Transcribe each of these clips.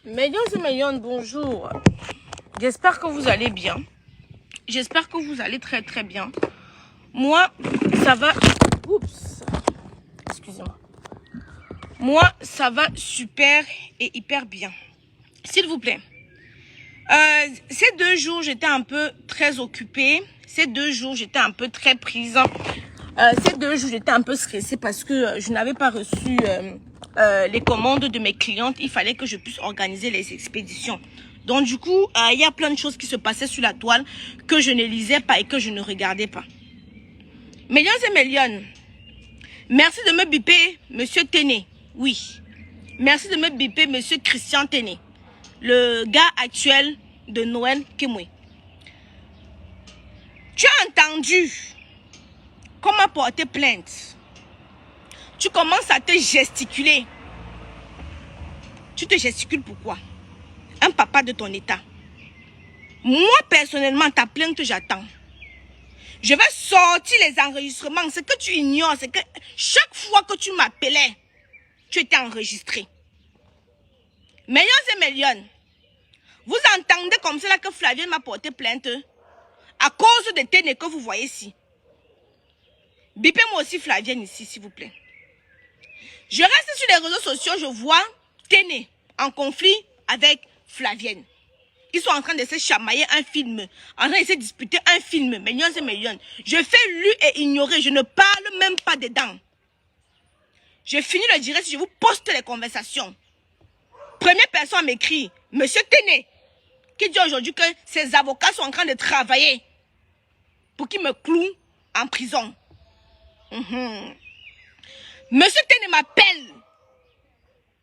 Mesdames et messieurs, bonjour. J'espère que vous allez bien. J'espère que vous allez très très bien. Moi, ça va... Oups. Excusez-moi. Moi, ça va super et hyper bien. S'il vous plaît. Ces 2 jours, j'étais un peu très occupée. Ces 2 jours, j'étais un peu très prise. Ces 2 jours, j'étais un peu stressée parce que je n'avais pas reçu les commandes de mes clientes. Il fallait que je puisse organiser les expéditions. Donc du coup, il y a plein de choses qui se passaient sur la toile que je ne lisais pas et que je ne regardais pas. Mesdames et messieurs, merci de me biper, Monsieur Téné. Oui. Merci de me biper, Monsieur Christian Téné. Le gars actuel de Noël Kemwe. Tu as entendu comment porter plainte. Tu commences à te gesticuler. Tu te gesticules pourquoi? Un papa de ton état. Moi, personnellement, ta plainte, j'attends. Je vais sortir les enregistrements. Ce que tu ignores, c'est que chaque fois que tu m'appelais, tu étais enregistré. Millions et millions. Vous entendez comme cela que Flavien m'a porté plainte à cause de Téné que vous voyez ici. Bipez-moi aussi Flavien ici, s'il vous plaît. Je reste sur les réseaux sociaux, je vois Téné en conflit avec Flavienne. Ils sont en train de se chamailler un film, en train de se disputer un film, millions et millions. Je fais lu et ignorer, je ne parle même pas dedans. Je finis le direct, je vous poste les conversations. Première personne m'écrit, Monsieur Téné, qui dit aujourd'hui que ses avocats sont en train de travailler pour qu'il me cloue en prison. Monsieur Téné m'appelle.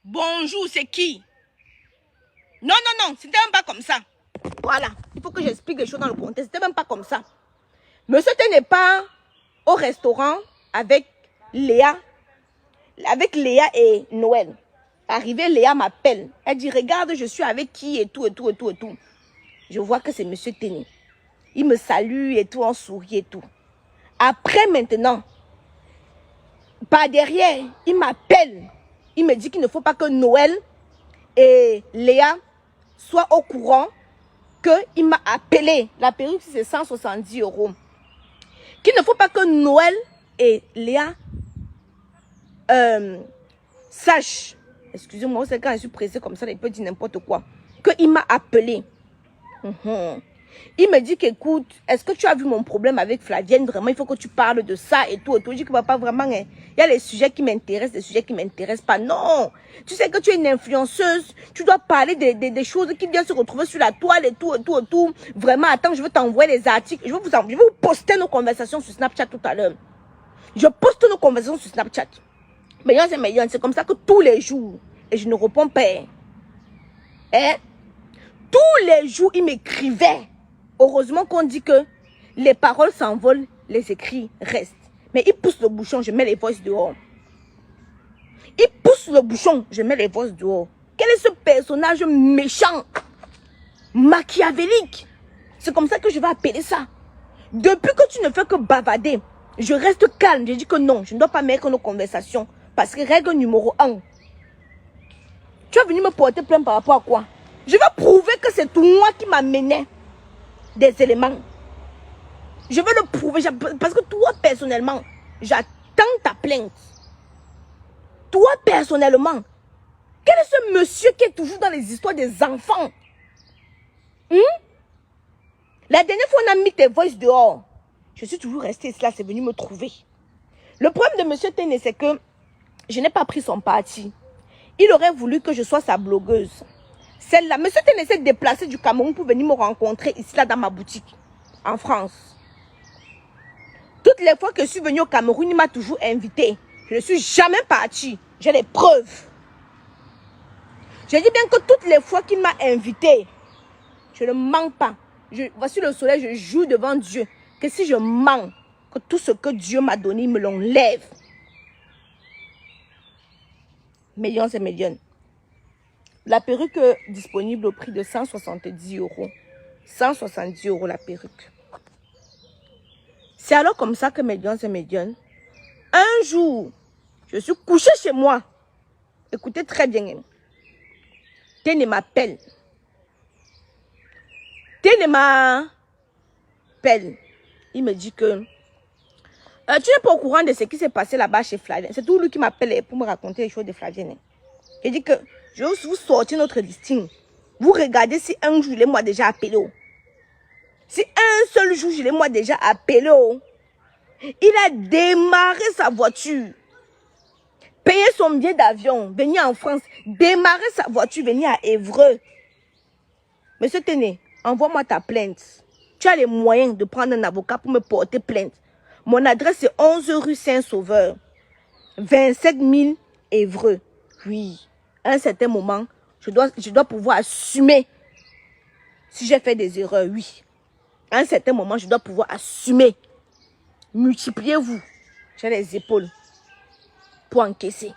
Bonjour, c'est qui? Non, non, non, c'était même pas comme ça. Voilà, il faut que j'explique les choses dans le contexte. C'était même pas comme ça. Monsieur Téné n'est pas au restaurant avec Léa et Noël. Arrivé, Léa m'appelle. Elle dit, regarde, je suis avec qui et tout, et tout, et tout, et tout. Je vois que c'est Monsieur Téné. Il me salue et tout, on sourit et tout. Après, maintenant, par derrière, il m'appelle. Il me dit qu'il ne faut pas que Noël et Léa soient au courant qu'il m'a appelé. La perruque, c'est 170 €. Qu'il ne faut pas que Noël et Léa sachent. Excusez-moi, c'est quand je suis pressée comme ça, il peut dire n'importe quoi. Qu'il m'a appelé. Il me dit qu'écoute, est-ce que tu as vu mon problème avec Flavienne? Vraiment, il faut que tu parles de ça et tout. Et tout. Je dis que papa, vraiment, il y a les sujets qui m'intéressent, des sujets qui ne m'intéressent pas. Non, tu sais que tu es une influenceuse. Tu dois parler des choses qui viennent se retrouver sur la toile et tout, et tout, et tout. Vraiment, attends, je vais t'envoyer les articles. Je vais vous poster nos conversations sur Snapchat tout à l'heure. Je poste nos conversations sur Snapchat. Millions, c'est comme ça que tous les jours, et je ne réponds pas. Hein? Tous les jours, il m'écrivait. Heureusement qu'on dit que les paroles s'envolent, les écrits restent. Mais il pousse le bouchon, je mets les voices dehors. Il pousse le bouchon, je mets les voices dehors. Quel est ce personnage méchant, machiavélique? C'est comme ça que je vais appeler ça. Depuis que tu ne fais que bavader, je reste calme. Je dis que non, je ne dois pas mettre nos conversations. Parce que règle numéro 1. Tu es venu me porter plainte par rapport à quoi? Je vais prouver que c'est moi qui m'amenais des éléments. Je veux le prouver parce que toi personnellement, j'attends ta plainte. Toi personnellement, quel est ce monsieur qui est toujours dans les histoires des enfants? La dernière fois on a mis tes voices dehors. Je suis toujours restée là, c'est venu me trouver. Le problème de monsieur Téné, c'est que je n'ai pas pris son parti. Il aurait voulu que je sois sa blogueuse. Celle-là, monsieur Téné s'est déplacé du Cameroun pour venir me rencontrer ici, là, dans ma boutique, en France. Toutes les fois que je suis venue au Cameroun, il m'a toujours invité. Je ne suis jamais partie. J'ai les preuves. Je dis bien que toutes les fois qu'il m'a invité, je ne mens pas. Voici le soleil, je jure devant Dieu que si je mens, que tout ce que Dieu m'a donné, il me l'enlève. Millions et millions. La perruque disponible au prix de 170 €. 170 € la perruque. C'est alors comme ça que millions et millions. Un jour, je suis couchée chez moi. Écoutez très bien. Téné m'appelle. Téné m'appelle. Il me dit que tu n'es pas au courant de ce qui s'est passé là-bas chez Flavienne. C'est tout lui qui m'appelle pour me raconter les choses de Flavienne. Il dit que je vais vous sortir notre listing. Vous regardez si un jour, je l'ai moi déjà appelé. Si un seul jour, je l'ai moi déjà appelé. Il a démarré sa voiture. Payé son billet d'avion. Venir en France. Démarrer sa voiture. Venir à Évreux. Monsieur Téné, envoie-moi ta plainte. Tu as les moyens de prendre un avocat pour me porter plainte. Mon adresse est 11 rue Saint-Sauveur. 27 000 Évreux. Oui. À un certain moment, je dois pouvoir assumer. Si j'ai fait des erreurs, oui. À un certain moment, je dois pouvoir assumer. Multipliez-vous. J'ai les épaules pour encaisser.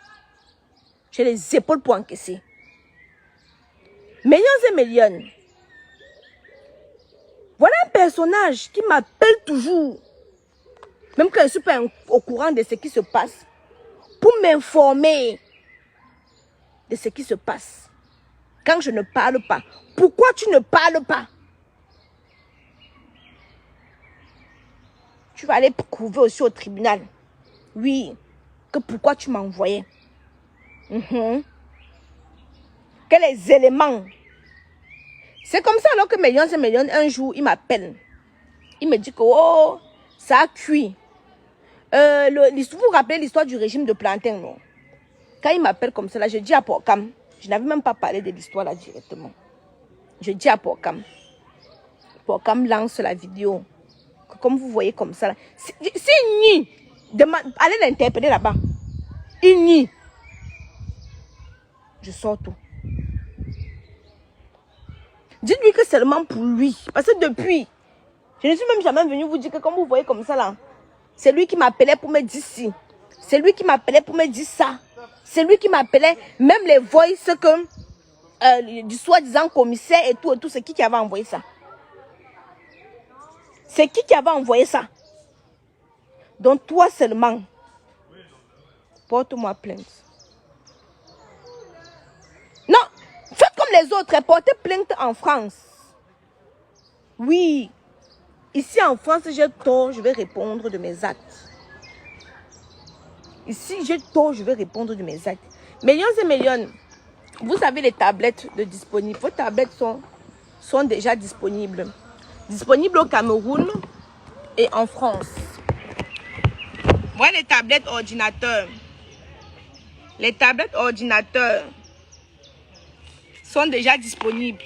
J'ai les épaules pour encaisser. Millions et millions. Voilà un personnage qui m'appelle toujours. Même quand je ne suis pas au courant de ce qui se passe. Pour m'informer de ce qui se passe. Quand je ne parle pas. Pourquoi tu ne parles pas? Tu vas aller prouver aussi au tribunal. Oui. Que pourquoi tu m'as envoyé. Quels les éléments? C'est comme ça alors que Millions et Millions, un jour, il m'appelle. Il me dit que, oh, ça a cuit. Vous vous rappelez l'histoire du régime de plantain, non? Quand il m'appelle comme ça, là, je dis à Porcam, je n'avais même pas parlé de l'histoire là directement. Je dis à Porcam. Porcam lance la vidéo. Comme vous voyez comme ça, c'est ni. Allez l'interpeller là-bas. Il nie. Je sors tout. Dites-lui que seulement pour lui. Parce que depuis, je ne suis même jamais venue vous dire que comme vous voyez comme ça là, c'est lui qui m'appelait pour me dire ci. C'est lui qui m'appelait pour me dire ça. C'est lui qui m'appelait, même les voices que du soi-disant commissaire et tout, c'est qui avait envoyé ça? C'est qui avait envoyé ça? Donc toi seulement, porte-moi plainte. Non, faites comme les autres, portez plainte en France. Oui, ici en France, j'ai tort, je vais répondre de mes actes. Ici, j'ai tort, je vais répondre de mes actes. Millions et millions, vous avez les tablettes de disponibles. Vos tablettes sont déjà disponibles. Disponibles au Cameroun et en France. Voilà les tablettes ordinateurs. Les tablettes ordinateurs sont déjà disponibles.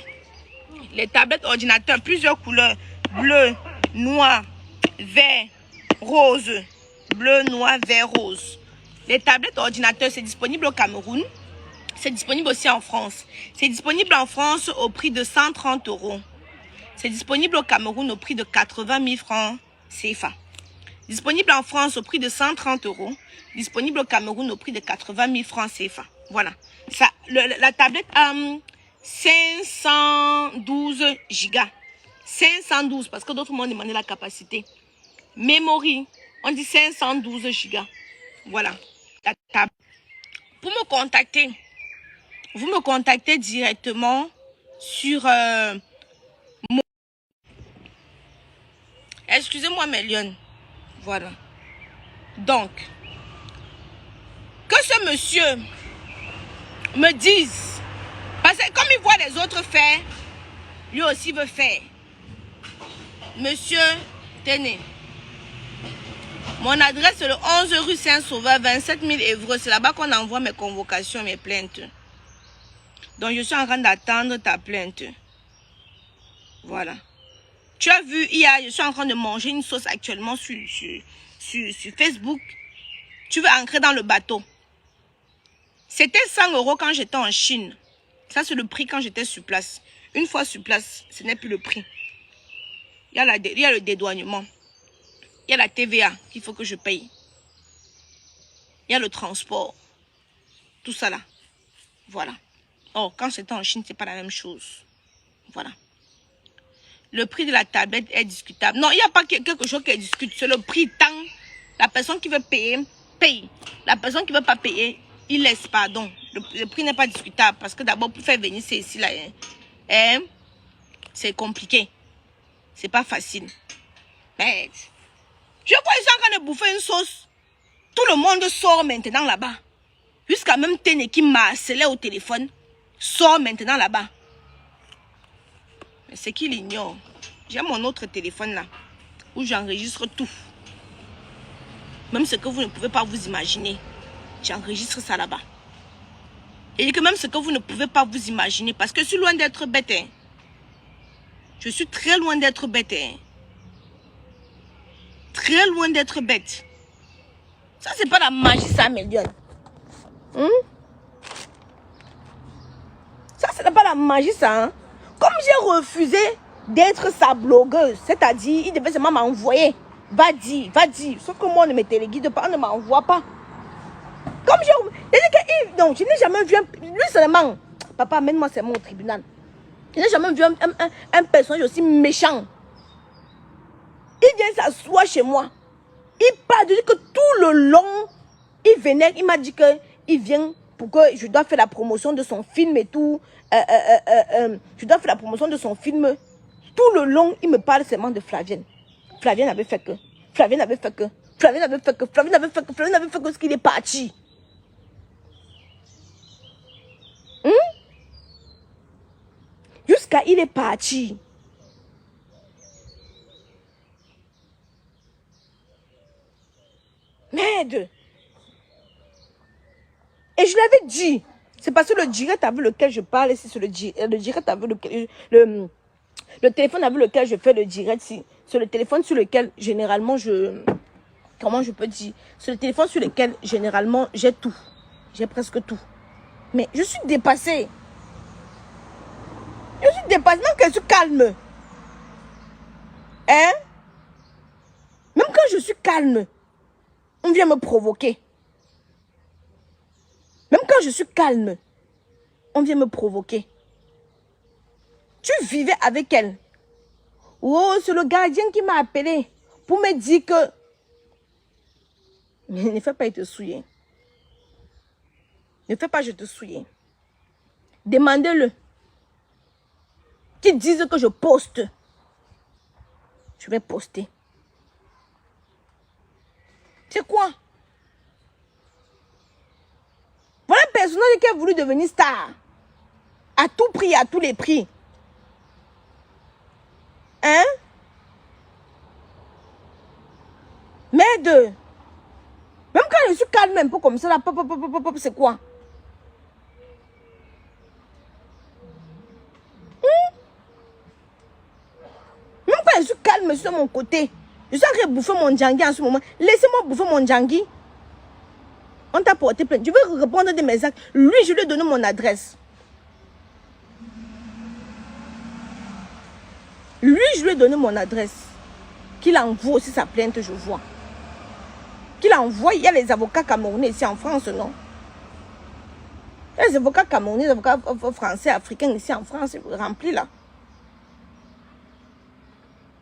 Les tablettes ordinateurs, plusieurs couleurs. Bleu, noir, vert, rose. Bleu, noir, vert, rose. Les tablettes ordinateurs, c'est disponible au Cameroun. C'est disponible aussi en France. C'est disponible en France au prix de 130 €. C'est disponible au Cameroun au prix de 80 000 francs CFA. Disponible en France au prix de 130 €. Disponible au Cameroun au prix de 80 000 francs CFA. Voilà. Ça, la tablette a 512 gigas. 512 parce que d'autres m'ont demandé la capacité. Memory, on dit 512 gigas. Voilà. La table. Pour me contacter, vous me contactez directement sur mon... Excusez-moi, Millions. Voilà. Donc, que ce monsieur me dise, parce que comme il voit les autres faire, lui aussi veut faire. Monsieur Téné, mon adresse est le 11 rue Saint-Sauveur, 27 000 Évreux. C'est là-bas qu'on envoie mes convocations, mes plaintes. Donc, je suis en train d'attendre ta plainte. Voilà. Tu as vu, je suis en train de manger une sauce actuellement sur Facebook. Tu veux entrer dans le bateau. C'était 100 € quand j'étais en Chine. Ça, c'est le prix quand j'étais sur place. Une fois sur place, ce n'est plus le prix. Il y a le dédouanement. Il y a la TVA qu'il faut que je paye. Il y a le transport. Tout ça là. Voilà. Oh, quand j'étais en Chine, c'est pas la même chose. Voilà. Le prix de la tablette est discutable. Non, il n'y a pas quelque chose qui est discutable. C'est le prix tant. La personne qui veut payer, paye. La personne qui ne veut pas payer, il laisse, pardon. Le prix n'est pas discutable parce que d'abord, pour faire venir ici, là, hein, c'est compliqué. C'est pas facile. Mais, je vois ils sont en train de bouffer une sauce. Tout le monde sort maintenant là-bas. Jusqu'à même Téné qui m'a harcelé au téléphone, sort maintenant là-bas. Mais c'est qu'il ignore. J'ai mon autre téléphone là, où j'enregistre tout. Même ce que vous ne pouvez pas vous imaginer. J'enregistre ça là-bas. Et que même ce que vous ne pouvez pas vous imaginer, parce que je suis loin d'être bête. Hein. Je suis très loin d'être bête. Hein. Très loin d'être bête. Ça, c'est pas la magie, ça, Mélion. Ça, c'est pas la magie, ça. Hein? Comme j'ai refusé d'être sa blogueuse, c'est-à-dire, il devait seulement m'envoyer. Va dire, va dire. Sauf que moi, on ne me téléguide pas, on ne m'envoie pas. Comme j'ai... Non, je n'ai jamais vu lui seulement. Papa, amène-moi seulement au tribunal. Je n'ai jamais vu un personnage aussi méchant. Il vient s'asseoir chez moi. Il parle de dire que tout le long, il venait, il m'a dit qu'il vient pour que je dois faire la promotion de son film et tout. Je dois faire la promotion de son film. Tout le long, il me parle seulement de Flavienne. Flavienne avait fait que. Flavienne avait fait que. Flavienne avait fait que. Flavienne avait fait que. Flavienne avait fait que ce qu'il est parti. Jusqu'à il est parti. Merde. Et je l'avais dit. C'est parce que le direct avec lequel je parle, c'est le direct avec lequel... Le téléphone avec lequel je fais le direct, c'est le téléphone sur lequel généralement je... Comment je peux dire? C'est le téléphone sur lequel généralement j'ai tout. J'ai presque tout. Mais je suis dépassée. Je suis dépassée, même que je suis calme. Hein? Même quand je suis calme, on vient me provoquer. Même quand je suis calme, on vient me provoquer. Tu vivais avec elle. Oh, c'est le gardien qui m'a appelé pour me dire que... Mais ne fais pas, il te souiller. Ne fais pas, je te souiller. Demandez-le. Qu'ils disent que je poste. Je vais poster. C'est quoi? Voilà un personnage qui a voulu devenir star. À tout prix, à tous les prix. Hein? Merde. Même quand je suis calme un peu comme ça, là, c'est quoi? Même quand je suis calme sur mon côté, je suis en train de bouffer mon djangui en ce moment. Laissez-moi bouffer mon djangui. On t'a porté plainte. Je veux répondre des messages. Lui, je lui ai donné mon adresse. Lui, je lui ai donné mon adresse. Qu'il envoie aussi sa plainte, je vois. Qu'il envoie, il y a les avocats camerounais ici en France, non? Il y a les avocats camerounais, les avocats français, africains ici en France, remplis là.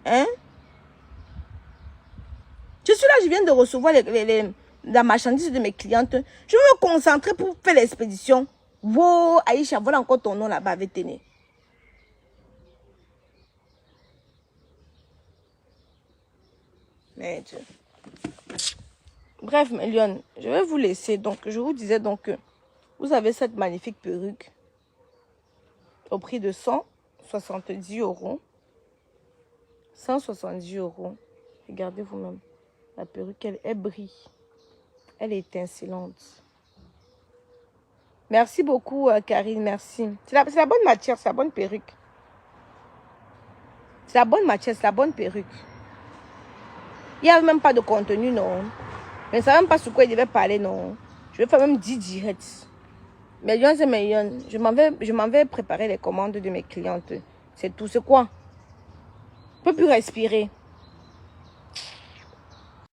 Hein? Je suis là, je viens de recevoir la marchandise de mes clientes. Je veux me concentrer pour faire l'expédition. Wow, Aïcha, voilà encore ton nom là-bas avec Téné. Merde. Bref, Mélion, je vais vous laisser. Donc, je vous disais donc que vous avez cette magnifique perruque au prix de 170 €. 170 €. Regardez vous-même. La perruque, elle brille. Elle est étincelante. Merci beaucoup, Karine. Merci. C'est la bonne matière, c'est la bonne perruque. C'est la bonne matière, c'est la bonne perruque. Il n'y a même pas de contenu, non. Je ne savais même pas sur quoi il devait parler, non. Je vais faire même 10 directs. Millions et millions. Je m'en vais préparer les commandes de mes clientes. C'est tout. C'est quoi? Je ne peux plus respirer.